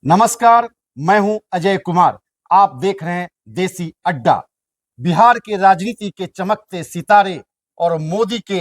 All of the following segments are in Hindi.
नमस्कार, मैं हूं अजय कुमार। आप देख रहे हैं देसी अड्डा। बिहार के राजनीति के चमकते सितारे और मोदी के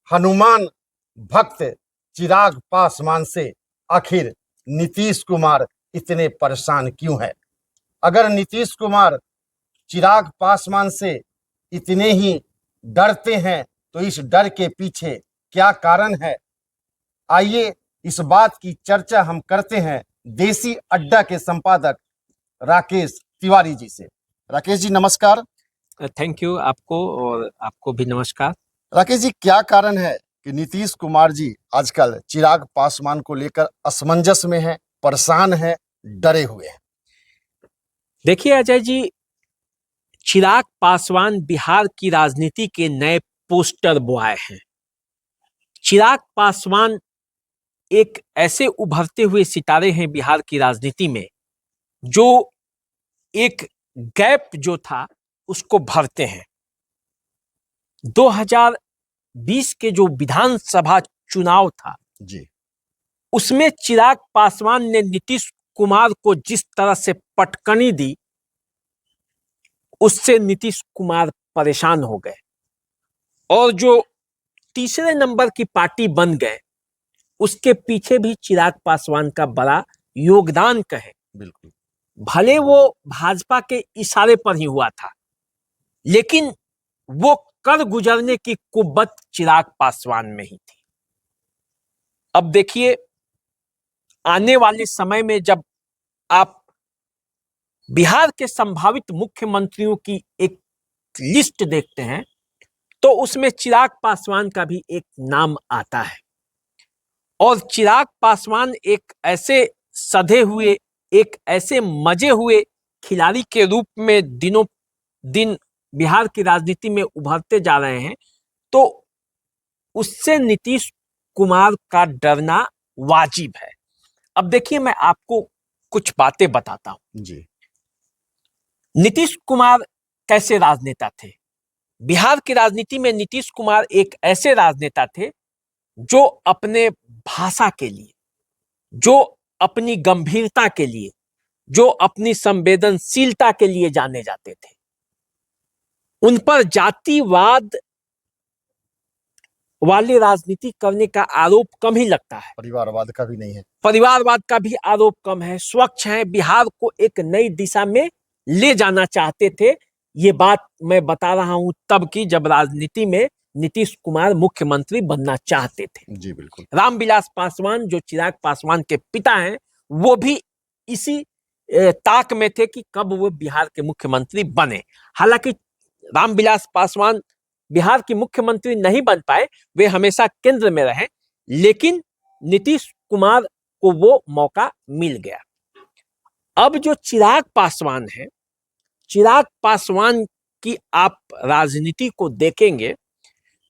हनुमान भक्त चिराग पासवान से आखिर नीतीश कुमार इतने परेशान क्यों है? अगर नीतीश कुमार चिराग पासवान से इतने ही डरते हैं तो इस डर के पीछे क्या कारण है? आइए इस बात की चर्चा हम करते हैं देसी अड्डा के संपादक राकेश तिवारी जी से। राकेश जी नमस्कार। थैंक यू आपको और आपको भी नमस्कार। राकेश जी, क्या कारण है कि नीतीश कुमार जी आजकल चिराग पासवान को लेकर असमंजस में हैं, परेशान हैं, डरे हुए हैं? देखिए अजय जी, चिराग पासवान बिहार की राजनीति के नए पोस्टर बॉय हैं। चिराग पासवान एक ऐसे उभरते हुए सितारे हैं बिहार की राजनीति में जो एक गैप जो था उसको भरते हैं। 2020 के जो विधानसभा चुनाव था जी, उसमें चिराग पासवान ने नीतीश कुमार को जिस तरह से पटकनी दी उससे नीतीश कुमार परेशान हो गए और जो तीसरे नंबर की पार्टी बन गए उसके पीछे भी चिराग पासवान का बड़ा योगदान कहे। बिल्कुल। भले वो भाजपा के इशारे पर ही हुआ था लेकिन वो कर गुजरने की कुव्वत चिराग पासवान में ही थी। अब देखिए, आने वाले समय में जब आप बिहार के संभावित मुख्यमंत्रियों की एक लिस्ट देखते हैं तो उसमें चिराग पासवान का भी एक नाम आता है और चिराग पासवान एक ऐसे सधे हुए, एक ऐसे मजे हुए खिलाड़ी के रूप में दिनों दिन बिहार की राजनीति में उभरते जा रहे हैं, तो उससे नीतीश कुमार का डरना वाजिब है। अब देखिए, मैं आपको कुछ बातें बताता हूं। जी, नीतीश कुमार कैसे राजनेता थे? बिहार की राजनीति में नीतीश कुमार एक ऐसे राजनेता थे जो अपने भाषा के लिए, जो अपनी गंभीरता के लिए, जो अपनी संवेदनशीलता के लिए जाने जाते थे। उन पर जातिवाद वाली राजनीति करने का आरोप कम ही लगता है। परिवारवाद का भी नहीं है। परिवारवाद का भी आरोप कम है। स्वच्छ है, बिहार को एक नई दिशा में ले जाना चाहते थे। ये बात मैं बता रहा हूं तब की जब राजनीति में नीतीश कुमार मुख्यमंत्री बनना चाहते थे। जी बिल्कुल। रामविलास पासवान जो चिराग पासवान के पिता हैं वो भी इसी ताक में थे कि कब वो बिहार के मुख्यमंत्री बने। हालांकि रामविलास पासवान बिहार के मुख्यमंत्री नहीं बन पाए, वे हमेशा केंद्र में रहे, लेकिन नीतीश कुमार को वो मौका मिल गया। अब जो चिराग पासवान है, चिराग पासवान की आप राजनीति को देखेंगे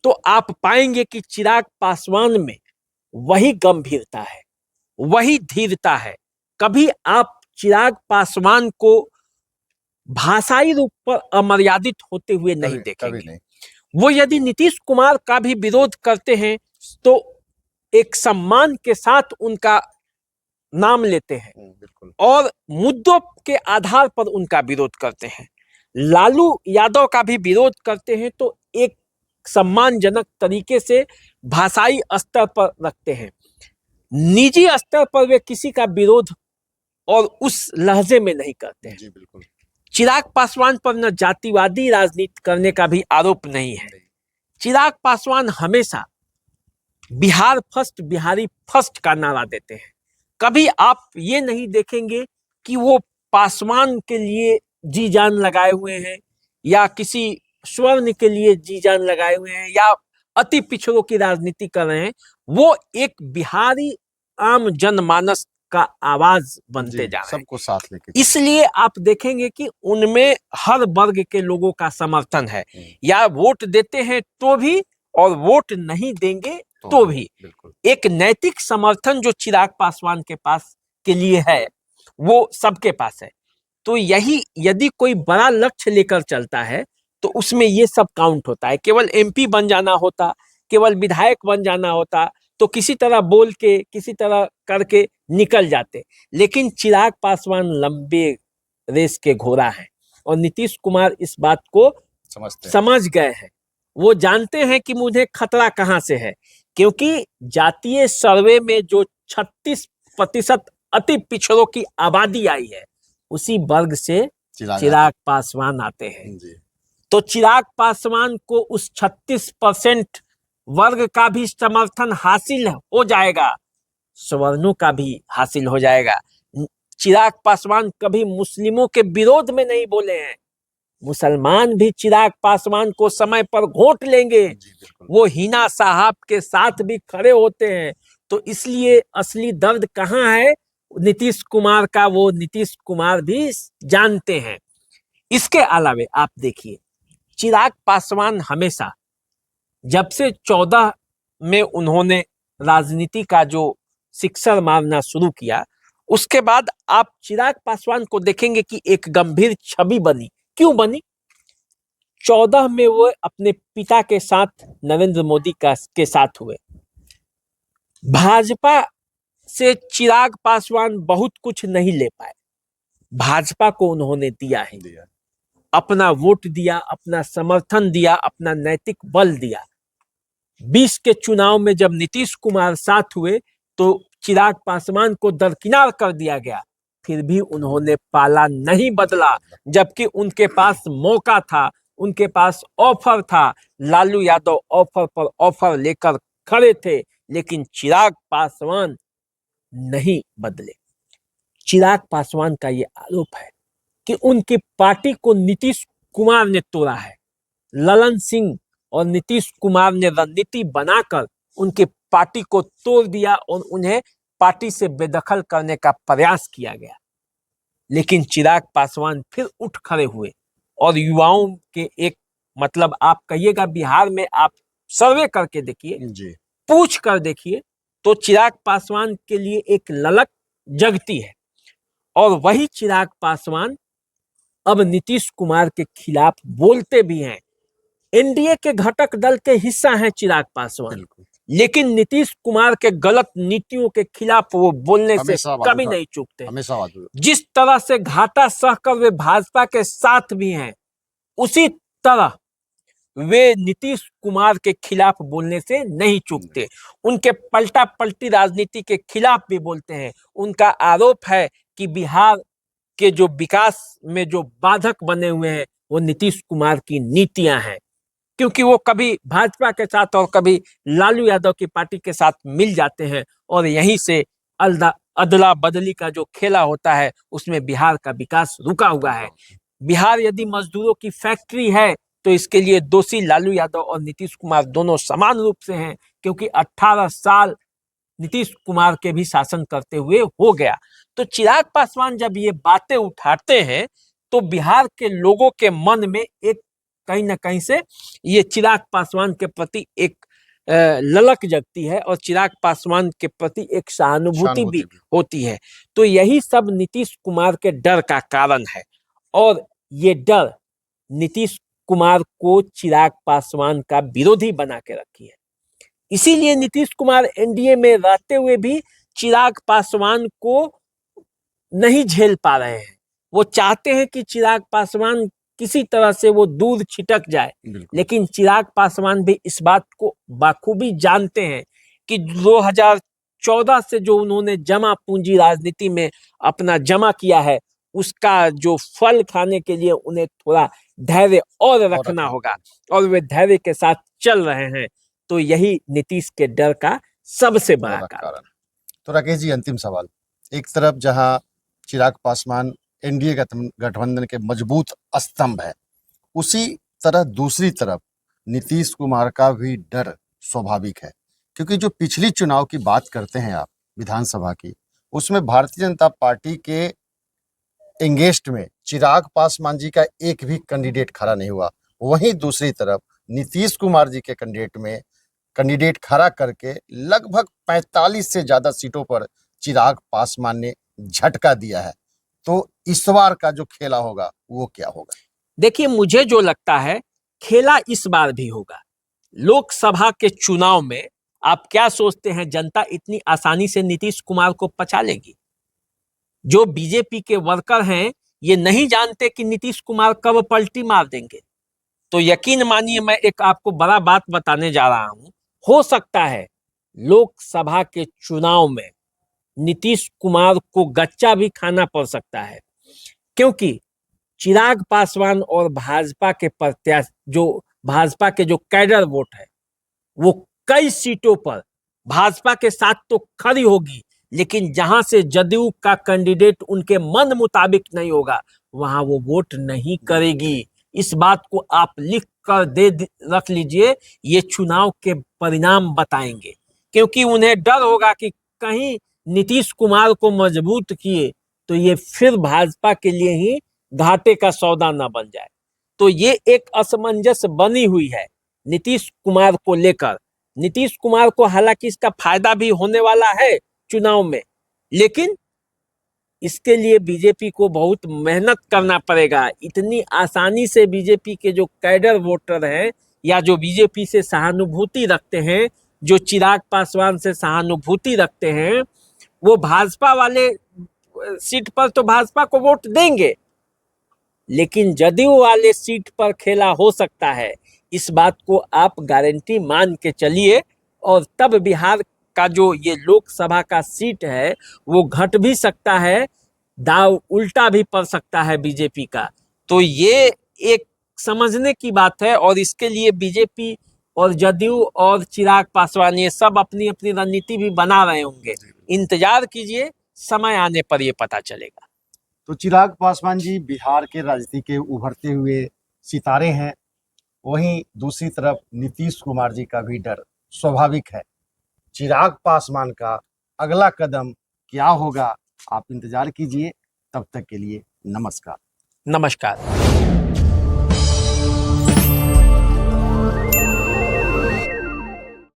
तो आप पाएंगे कि चिराग पासवान में वही गंभीरता है, वही धीरता है। कभी आप चिराग पासवान को भाषाई रूप पर अमर्यादित होते हुए नहीं देखेंगे। नहीं। वो यदि नीतीश कुमार का भी विरोध करते हैं तो एक सम्मान के साथ उनका नाम लेते हैं बिल्कुल। और मुद्दों के आधार पर उनका विरोध करते हैं। लालू यादव का भी विरोध करते हैं तो एक सम्मानजनक तरीके से भाषाई स्तर पर रखते हैं। निजी स्तर पर वे किसी का विरोध और उस लहजे में नहीं करते हैं। जी बिल्कुल। चिराग पासवान पर न जातिवादी राजनीति करने का भी आरोप नहीं है। चिराग पासवान हमेशा बिहार फर्स्ट, बिहारी फर्स्ट का नारा देते हैं। कभी आप ये नहीं देखेंगे कि वो पासवान के लिए जी जान लगाए हुए हैं या किसी स्वर्ण के लिए जी जान लगाए हुए हैं या अति पिछड़ों की राजनीति कर रहे हैं। वो एक बिहारी आम जनमानस का आवाज बनते जा रहे हैं, सबको साथ लेके। इसलिए आप देखेंगे कि उनमें हर वर्ग के लोगों का समर्थन है। या वोट देते हैं तो भी और वोट नहीं देंगे तो भी एक नैतिक समर्थन जो चिराग पासवान के पास के लिए है वो सबके पास है। तो यही यदि कोई बड़ा लक्ष्य लेकर चलता है तो उसमें ये सब काउंट होता है। केवल एमपी बन जाना होता, केवल विधायक बन जाना होता, तो किसी तरह बोल के किसी तरह करके निकल जाते। लेकिन चिराग पासवान लंबे रेस के घोड़ा हैं और नीतीश कुमार इस बात को समझते हैं। समझ गए हैं। वो जानते हैं कि मुझे खतरा कहां से है, क्योंकि जातीय सर्वे में जो 36% अति पिछड़ों की आबादी आई है, उसी वर्ग से चिराग पासवान आते हैं। जी। तो चिराग पासवान को उस 36% वर्ग का भी समर्थन हासिल हो जाएगा, सवर्णों का भी हासिल हो जाएगा। चिराग पासवान कभी मुस्लिमों के विरोध में नहीं बोले हैं। मुसलमान भी चिराग पासवान को समय पर वोट लेंगे, वो हिना साहब के साथ भी खड़े होते हैं। तो इसलिए असली दर्द कहां है नीतीश कुमार का, वो नीतीश कुमार भी जानते हैं। इसके अलावे आप देखिए, चिराग पासवान हमेशा, जब से 14 में उन्होंने राजनीति का जो शिक्षण मारना शुरू किया, उसके बाद आप चिराग पासवान को देखेंगे कि एक गंभीर छवि बनी। क्यों बनी? 14 में वो अपने पिता के साथ, नरेंद्र मोदी के साथ हुए। भाजपा से चिराग पासवान बहुत कुछ नहीं ले पाए, भाजपा को उन्होंने दिया है, अपना वोट दिया, अपना समर्थन दिया, अपना नैतिक बल दिया। 20 के चुनाव में जब नीतीश कुमार साथ हुए तो चिराग पासवान को दरकिनार कर दिया गया, फिर भी उन्होंने पाला नहीं बदला, जबकि उनके पास मौका था, उनके पास ऑफर था। लालू यादव ऑफर पर ऑफर लेकर खड़े थे, लेकिन चिराग पासवान नहीं बदले। चिराग पासवान का ये आरोप है कि उनकी पार्टी को नीतीश कुमार ने तोड़ा है। ललन सिंह और नीतीश कुमार ने रणनीति बनाकर उनकी पार्टी को तोड़ दिया और उन्हें पार्टी से बेदखल करने का प्रयास किया गया। लेकिन चिराग पासवान फिर उठ खड़े हुए और युवाओं के एक, मतलब आप कहिएगा बिहार में आप सर्वे करके देखिए, पूछ कर देखिए, तो चिराग पासवान के लिए एक ललक जगती है। और वही चिराग पासवान अब नीतीश कुमार के खिलाफ बोलते भी हैं। एनडीए के घटक दल के हिस्सा हैं चिराग पासवान, लेकिन नीतीश कुमार के गलत नीतियों के खिलाफ वो बोलने से कभी नहीं चूकते। जिस तरह से घाटा सहकर वे भाजपा के साथ भी हैं, उसी तरह वे नीतीश कुमार के खिलाफ बोलने से नहीं चूकते। उनके पलटा पलटी राजनीति के खिलाफ भी बोलते हैं। उनका आरोप है कि बिहार के जो विकास में जो बाधक बने हुए हैं, वो नीतीश कुमार की नीतियां हैं, क्योंकि वो कभी भाजपा के साथ और कभी लालू यादव की पार्टी के साथ मिल जाते हैं, और यहीं से अदला बदली का जो खेला होता है, उसमें बिहार का विकास रुका हुआ है। बिहार यदि मजदूरों की फैक्ट्री है, तो इसके लिए दोषी लालू यादव और नीतीश कुमार दोनों समान रूप से हैं, क्योंकि 18 साल नीतीश कुमार के भी शासन करते हुए हो गया। तो चिराग पासवान जब ये बातें उठाते हैं, तो बिहार के लोगों के मन में एक कहीं ना कहीं से ये चिराग पासवान के प्रति एक ललक जगती है, और चिराग पासवान के प्रति एक सहानुभूति भी होती है। तो यही सब नीतीश कुमार के डर का कारण है, और ये डर नीतीश कुमार को चिराग पासवान का विरोधी बना के रखी है। इसीलिए नीतीश कुमार एनडीए में रहते हुए भी चिराग पासवान को नहीं झेल पा रहे हैं। वो चाहते हैं कि चिराग पासवान किसी तरह से वो दूर छिटक जाए, लेकिन चिराग पासवान भी इस बात को बाखूबी जानते हैं कि 2014 से जो उन्होंने जमा पूंजी राजनीति में अपना जमा किया है, उसका जो फल खाने के लिए उन्हें थोड़ा धैर्य और रखना होगा, और वे धैर्य के साथ चल रहे हैं। तो यही नीतीश के डर का सबसे बड़ा कारण। तो राकेश जी, अंतिम सवाल, एक तरफ जहां चिराग पासवान एनडीए गठबंधन के मजबूत स्तंभ है, उसी तरह दूसरी तरफ नीतीश कुमार का भी डर स्वाभाविक है, क्योंकि जो पिछली चुनाव की बात करते हैं आप विधानसभा की, उसमें भारतीय जनता पार्टी के एंगेस्ट में चिराग पासवान जी का एक भी कैंडिडेट खड़ा नहीं हुआ। वहीं दूसरी तरफ नीतीश कुमार जी के कैंडिडेट खड़ा करके लगभग 45 से ज्यादा सीटों पर चिराग पासवान ने झटका दिया है। तो इस बार का जो खेला होगा वो क्या होगा? देखिए, मुझे जो लगता है खेला इस बार भी होगा। लोकसभा के चुनाव में आप क्या सोचते हैं जनता इतनी आसानी से नीतीश कुमार को पचा लेगी? जो बीजेपी के वर्कर हैं ये नहीं जानते कि नीतीश कुमार कब पलटी मार देंगे। तो यकीन मानिए मैं एक आपको बड़ा बात बताने जा रहा हूं, हो सकता है लोकसभा के चुनाव में नीतीश कुमार को गच्चा भी खाना पड़ सकता है, क्योंकि चिराग पासवान और भाजपा के जो कैडर वोट है वो कई सीटों पर भाजपा के साथ तो खड़ी होगी, लेकिन जहां से जदयू का कैंडिडेट उनके मन मुताबिक नहीं होगा वहां वो वोट नहीं करेगी। इस बात को आप लिख कर रख लीजिए, ये चुनाव के परिणाम बताएंगे, क्योंकि उन्हें डर होगा कि कहीं नीतीश कुमार को मजबूत किए तो ये फिर भाजपा के लिए ही घाटे का सौदा न बन जाए। तो ये एक असमंजस बनी हुई है नीतीश कुमार को लेकर। नीतीश कुमार को हालांकि इसका फायदा भी होने वाला है चुनाव में, लेकिन इसके लिए बीजेपी को बहुत मेहनत करना पड़ेगा। इतनी आसानी से बीजेपी के जो कैडर वोटर हैं या जो बीजेपी से सहानुभूति रखते हैं, जो चिराग पासवान से सहानुभूति रखते हैं, वो भाजपा वाले सीट पर तो भाजपा को वोट देंगे, लेकिन जदयू वाले सीट पर खेला हो सकता है। इस बात को आप गारंटी मान के चलिए, और तब बिहार का जो ये लोकसभा का सीट है वो घट भी सकता है, दाव उल्टा भी पड़ सकता है बीजेपी का। तो ये एक समझने की बात है, और इसके लिए बीजेपी और जदयू और चिराग पासवान ये सब अपनी अपनी रणनीति भी बना रहे होंगे। इंतजार कीजिए, समय आने पर ये पता चलेगा। तो चिराग पासवान जी बिहार के राजनीति के उभरते हुए सितारे हैं, वहीं दूसरी तरफ नीतीश कुमार जी का भी डर स्वाभाविक है। चिराग पासवान का अगला कदम क्या होगा, आप इंतजार कीजिए। तब तक के लिए नमस्कार। नमस्कार।